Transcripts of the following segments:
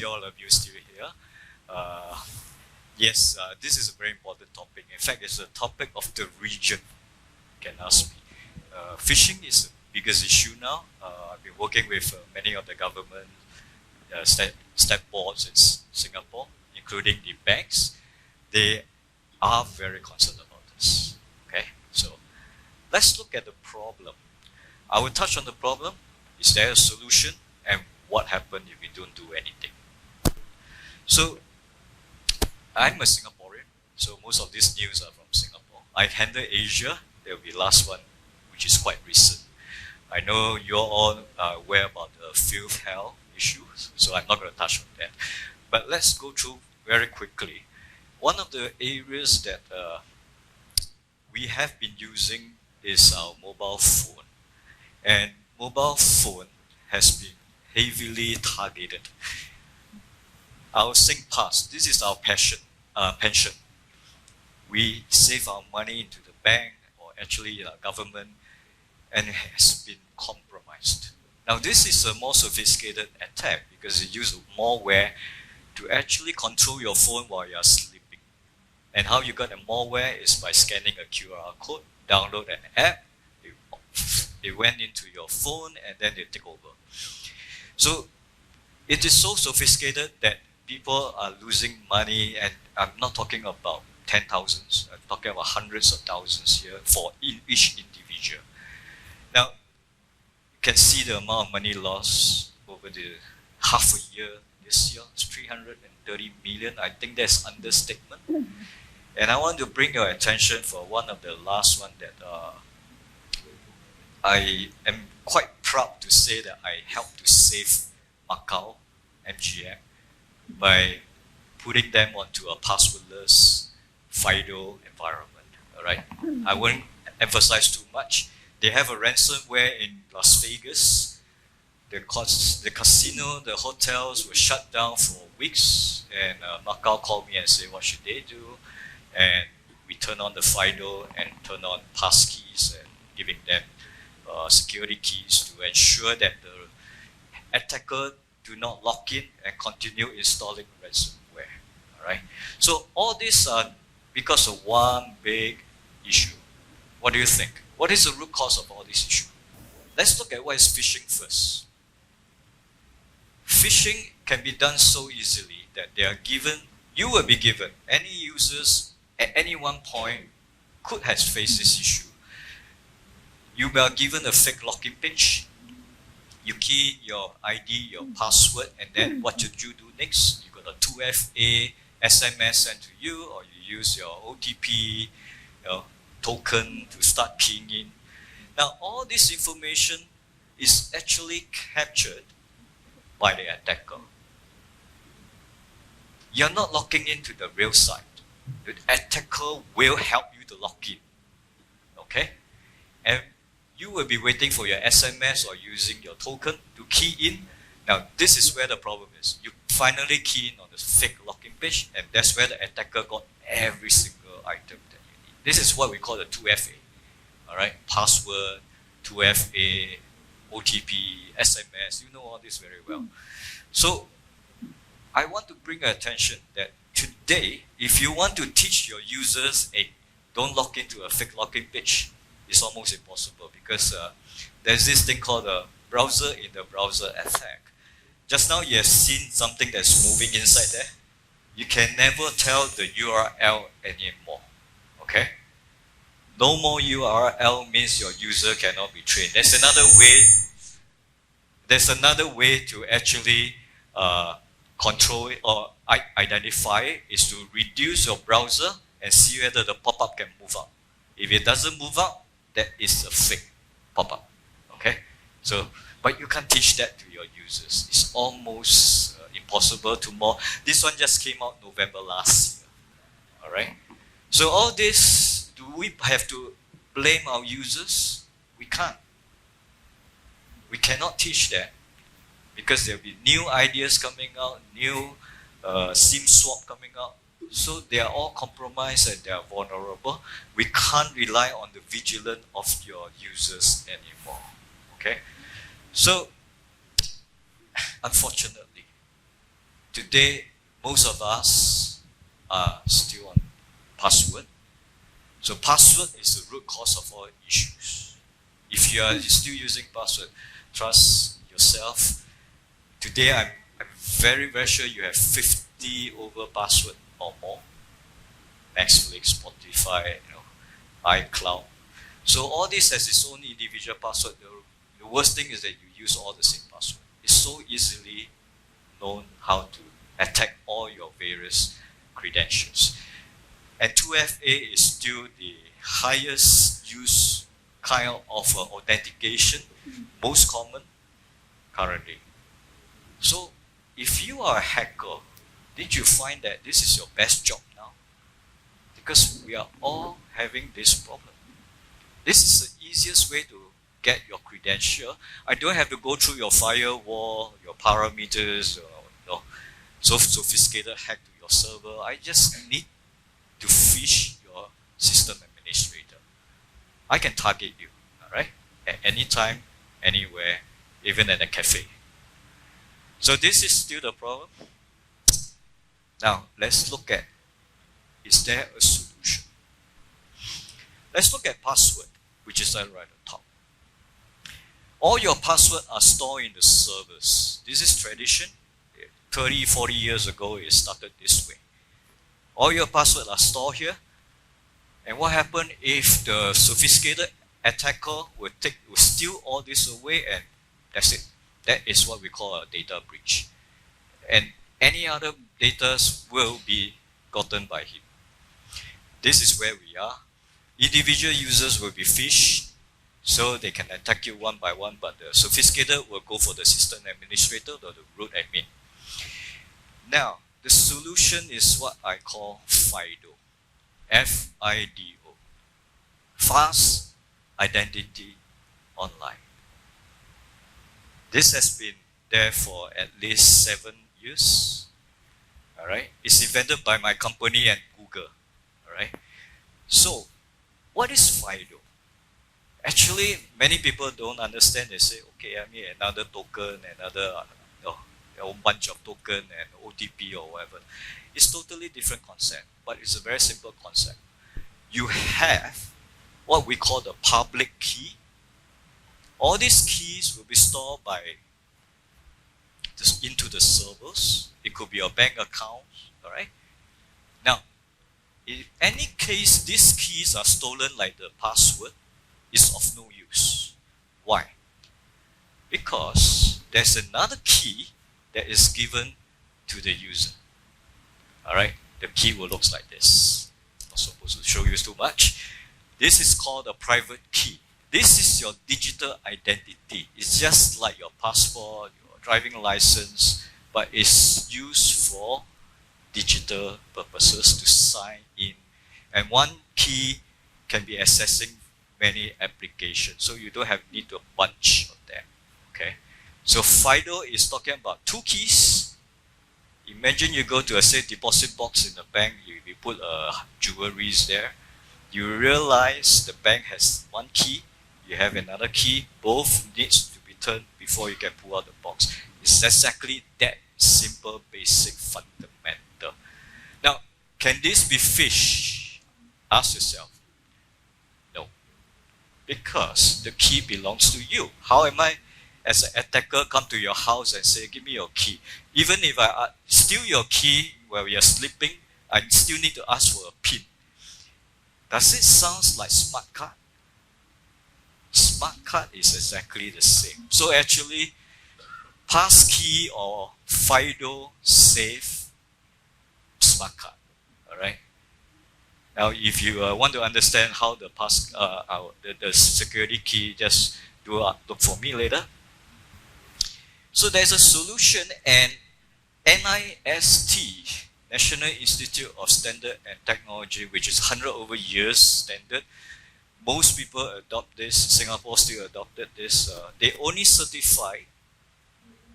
all of you still here. Yes, this is a very important topic. In fact, it's a topic of the region, you can ask me. Phishing is the biggest issue now. I've been working with many of the government stat boards in Singapore, including the banks. They are very concerned about this. Okay, so let's look at the problem. I will touch on the problem. Is there a solution? And what happens if we don't do anything? So, I'm a Singaporean, so most of these news are from Singapore. I handle Asia. There will be the last one, which is quite recent. I know you're all aware about the field health issues, so I'm not going to touch on that. But let's go through very quickly. One of the areas that we have been using is our mobile phone. And mobile phone has been heavily targeted. Our SingPass, this is our pension. We save our money into the bank or actually government, and it has been compromised. Now this is a more sophisticated attack because it uses malware to actually control your phone while you're sleeping. And how you got a malware is by scanning a QR code, download an app, it went into your phone, and then they take over. So it is so sophisticated that people are losing money, and I'm not talking about 10,000s, I'm talking about hundreds of thousands here for each individual. Now, you can see the amount of money lost over the half a year. This year, it's 330 million. I think that's understatement. And I want to bring your attention for one of the last one that I am quite proud to say that I helped to save Macau, MGM, by putting them onto a passwordless FIDO environment. All right, I won't emphasize too much. They have a ransomware in Las Vegas. The casino, the hotels were shut down for weeks, and Macau called me and said, what should they do? And we turn on the FIDO and turn on passkeys and giving them security keys to ensure that the attacker do not lock in and continue installing ransomware. All right. So all these are because of one big issue. What do you think? What is the root cause of all this issue? Let's look at what is phishing first. Phishing can be done so easily that they are given, you will be given, any users at any one point could have faced this issue. You were given a fake login page. You key your ID, your password, and then what should you do next? You got a 2FA SMS sent to you, or you use your OTP token to start keying in. Now, all this information is actually captured by the attacker. You're not logging into the real site. The attacker will help you to log in. Okay? And you will be waiting for your SMS or using your token to key in. Now, this is where the problem is. You finally key in on the fake login page, and that's where the attacker got every single item that you need. This is what we call the 2FA. All right? Password, 2FA, OTP, SMS. You know all this very well. So, I want to bring attention that today, if you want to teach your users, hey, don't log into a fake login page, it's almost impossible because there's this thing called a browser in the browser attack. Just now you have seen something that's moving inside there. You can never tell the URL anymore. Okay? No more URL means your user cannot be trained. There's another way to actually control it or identify it is to reduce your browser and see whether the pop-up can move up. If it doesn't move up, that is a fake pop-up. Okay? So, but you can't teach that to your users. It's almost impossible to more. This one just came out November last year. All right? So all this, do we have to blame our users? We can't. We cannot teach that because there will be new ideas coming out, new SIM swap coming out. So they are all compromised and they are vulnerable. We can't rely on the vigilance of your users anymore. Okay? So, unfortunately, today, most of us are still on password. So password is the root cause of all issues. If you are still using password, trust yourself. Today, I'm very, very sure you have 50 over password or more. Netflix, Spotify, iCloud. So all this has its own individual password. The worst thing is that you use all the same password. It's so easily known how to attack all your various credentials. And 2FA is still the highest used kind of authentication, most common currently. So if you are a hacker, did you find that this is your best job now? Because we are all having this problem. This is the easiest way to get your credential. I don't have to go through your firewall, your parameters, so sophisticated hack to your server. I just need to phish your system administrator. I can target you, all right? At any time, anywhere, even at a cafe. So this is still the problem. Now, let's look at, is there a solution? Let's look at password, which is right at the top. All your passwords are stored in the servers. This is tradition. 30, 40 years ago, it started this way. All your passwords are stored here. And what happens if the sophisticated attacker will steal all this away, and that's it. That is what we call a data breach. And any other data will be gotten by him. This is where we are. Individual users will be phished, so they can attack you one by one, but the sophisticated will go for the system administrator or the root admin. Now, the solution is what I call FIDO. F-I-D-O. Fast Identity Online. This has been there for at least 7 years. All right, it's invented by my company and Google. All right. So, what is FIDO? Actually, many people don't understand. They say, okay, I mean another token, another a whole bunch of token and OTP or whatever. It's totally different concept, but it's a very simple concept. You have what we call the public key. All these keys will be stored into the servers. It could be your bank account, all right? Now, in any case, these keys are stolen like the password, it's of no use. Why? Because there's another key that is given to the user. All right, the key will look like this. Not supposed to show you too much. This is called a private key. This is your digital identity. It's just like your passport, your driving license, but it's used for digital purposes to sign in. And one key can be accessing many applications, so you don't need a bunch of them. Okay, so FIDO is talking about 2 keys. Imagine you go to a safe deposit box in the bank, you put jewelries there. You realize the bank has 1 key, you have another key, both needs to be turned before you can pull out the box. It's exactly that simple, basic, fundamental. Now, can this be phished? Ask yourself. No. Because the key belongs to you. How am I, as an attacker, come to your house and say, give me your key? Even if I steal your key while you're sleeping, I still need to ask for a PIN. Does it sound like smart card? Smart card is exactly the same. So actually, passkey or FIDO safe smart card. All right. Now, if you want to understand how the the security key, just look for me later. So there's a solution, and NIST, National Institute of Standard and Technology, which is 100 over years standard. Most people adopt this. Singapore still adopted this. They only certify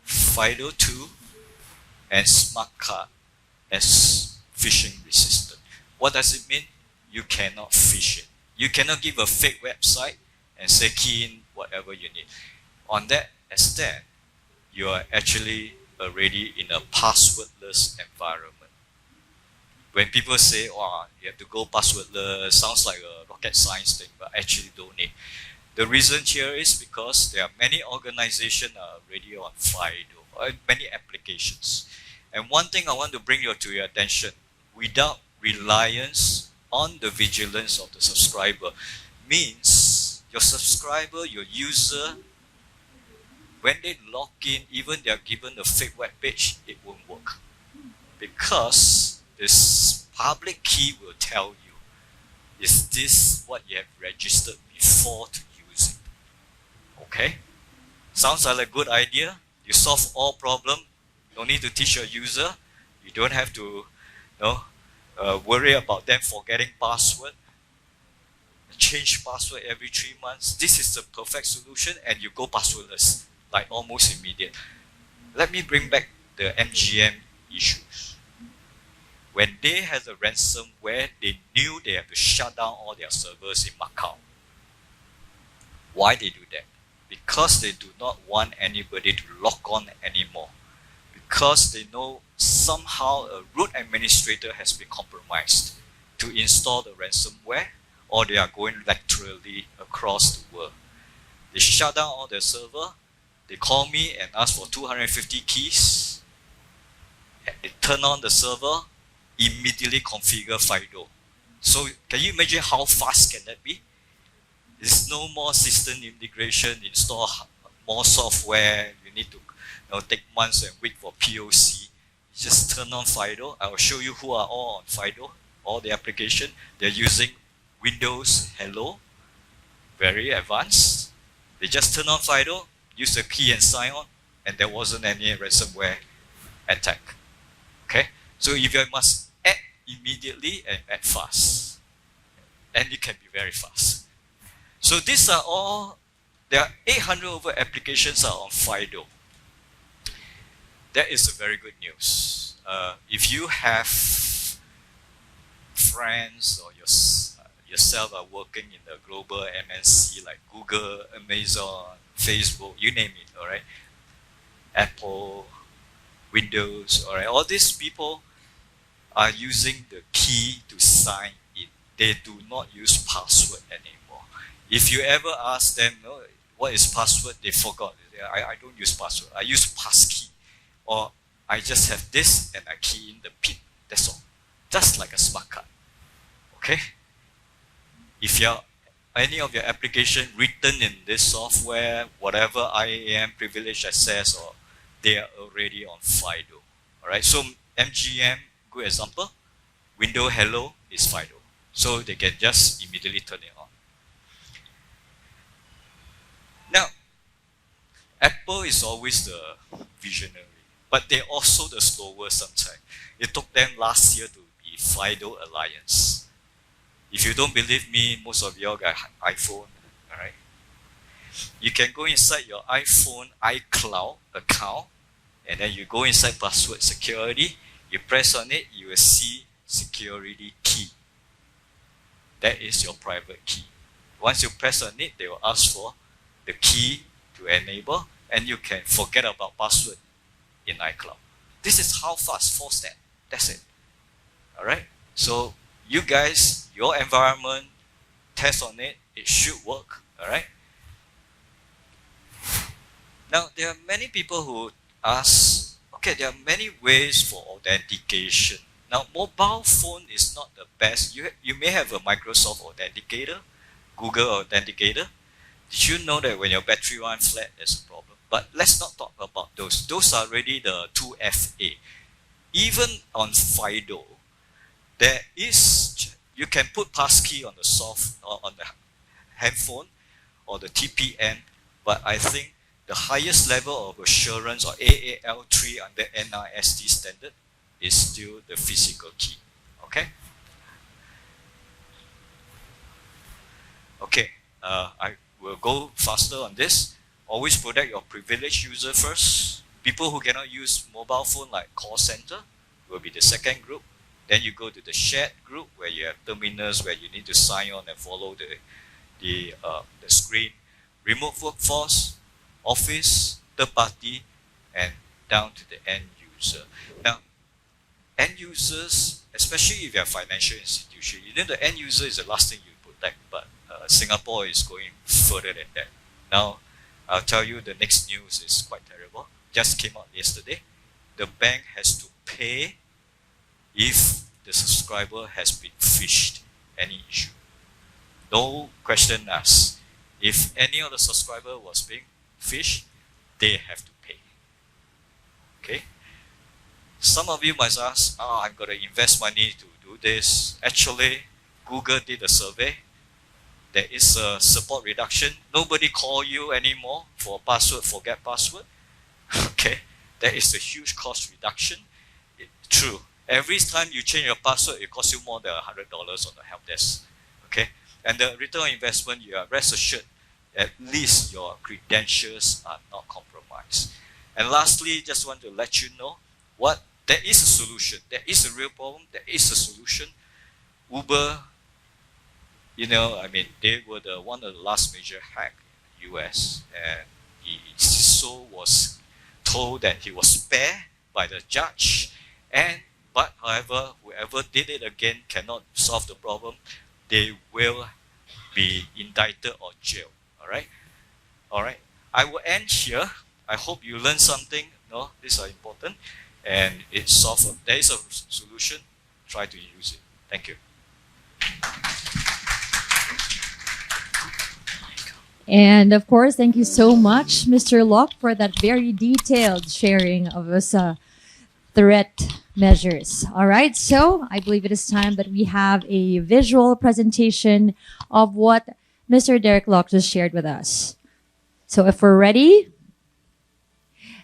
FIDO 2 and smart card as phishing resistant. What does it mean? You cannot phish it. You cannot give a fake website and say key in whatever you need. On that extent, you are actually already in a passwordless environment. When people say, "Oh, you have to go passwordless," sounds like a rocket science thing, but actually don't need. The reason here is because there are many organizations already on FIDO, many applications. And one thing I want to bring to your attention, without reliance on the vigilance of the subscriber, means your subscriber, your user, when they log in, even they are given a fake web page, it won't work. Because this public key will tell you, is this what you have registered before to use it? Okay? Sounds like a good idea. You solve all problems. No need to teach your user. You don't have to worry about them forgetting password. Change password every 3 months. This is the perfect solution, and you go passwordless, like almost immediate. Let me bring back the MGM issues. When they had a ransomware, they knew they have to shut down all their servers in Macau. Why they do that? Because they do not want anybody to log on anymore. Because they know somehow a root administrator has been compromised to install the ransomware, or they are going laterally across the world. They shut down all their server. They call me and ask for 250 keys. And they turn on the server, immediately configure FIDO. So can you imagine how fast can that be? There's no more system integration, install more software. You need to take months and wait for POC. Just turn on FIDO. I will show you who are all on FIDO, all the application. They're using Windows Hello, very advanced. They just turn on FIDO, use the key and sign on, and there wasn't any ransomware attack. Okay? So if you must act immediately and act fast. And it can be very fast. So these are all, there are 800 over applications are on FIDO. That is a very good news. If you have friends or yourself are working in the global MNC like Google, Amazon, Facebook, you name it, all right? Apple, Windows, all right? All these people are using the key to sign in. They do not use password anymore. If you ever ask them, what is password, they forgot. I don't use password. I use passkey. Or I just have this and I key in the PIN. That's all. Just like a smart card. Okay? If any of your application written in this software, whatever IAM, privileged access, or they are already on FIDO. Alright, so MGM, good example. Windows Hello is FIDO. So they can just immediately turn it on. Now, Apple is always the visionary, but they're also the slower sometimes. It took them last year to be FIDO Alliance. If you don't believe me, most of y'all got iPhone, alright? You can go inside your iPhone iCloud account, and then you go inside password security, you press on it, you will see security key. That is your private key. Once you press on it, they will ask for the key to enable, and you can forget about password in iCloud. This is how fast, 4 steps. That's it. Alright? So you guys, your environment, test on it, it should work. Alright? Now there are many people who ask, okay, there are many ways for authentication. Now mobile phone is not the best. You may have a Microsoft Authenticator, Google Authenticator. Did you know that when your battery runs flat, there's a problem? But let's not talk about those. Those are already the 2FA. Even on FIDO, there is, you can put passkey on on the handphone or the TPM, but I think the highest level of assurance, or AAL3 under NIST standard, is still the physical key. Okay? Okay, I will go faster on this. Always protect your privileged user first. People who cannot use mobile phone like call center will be the second group. Then you go to the shared group where you have terminals where you need to sign on and follow the screen. Remote workforce, office, third party, and down to the end user. Now, end users, especially if you're a financial institution, you know the end user is the last thing you protect, but Singapore is going further than that. Now, I'll tell you the next news is quite terrible. Just came out yesterday. The bank has to pay if the subscriber has been phished, any issue. No question asked. If any of the subscriber was being phished, they have to pay. Okay? Some of you might ask, I'm going to invest money to do this. Actually, Google did a survey. There is a support reduction. Nobody call you anymore for password, forget password. Okay? There is a huge cost reduction. True. Every time you change your password, it costs you more than $100 on the help desk. Okay? And the return on investment, you are rest assured, at least your credentials are not compromised. And lastly, just want to let you know what there is a solution. There is a real problem. There is a solution. Uber, they were one of the last major hack in the US, and the CISO was told that he was spared by the judge, but however, whoever did it again cannot solve the problem. They will be indicted or jailed. All right. I will end here. I hope you learned something. No, these are important, and it's solved. There is a solution. Try to use it. Thank you. And of course, thank you so much, Mr. Locke, for that very detailed sharing of us threat measures. All right, so I believe it is time that we have a visual presentation of what Mr. Derek Locke just shared with us. So if we're ready,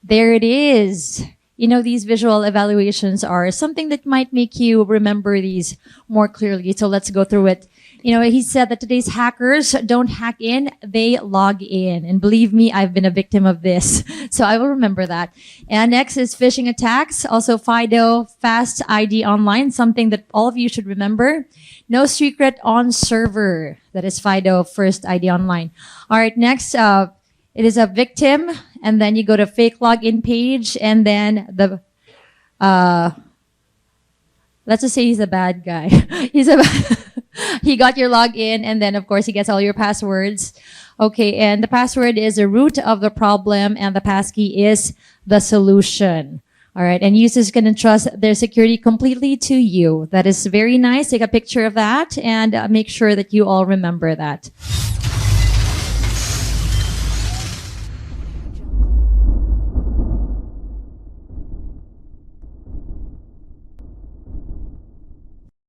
there it is. These visual evaluations are something that might make you remember these more clearly. So let's go through it. He said that today's hackers don't hack in, they log in. And believe me, I've been a victim of this. So I will remember that. And next is phishing attacks. Also FIDO, Fast ID Online, something that all of you should remember. No secret on server. That is FIDO, First ID Online. All right, next, it is a victim. And then you go to fake login page. And then let's just say he's a bad guy. He got your login, and then of course he gets all your passwords. Okay, and the password is the root of the problem, and the passkey is the solution. All right, and users can entrust their security completely to you. That is very nice. Take a picture of that and make sure that you all remember that.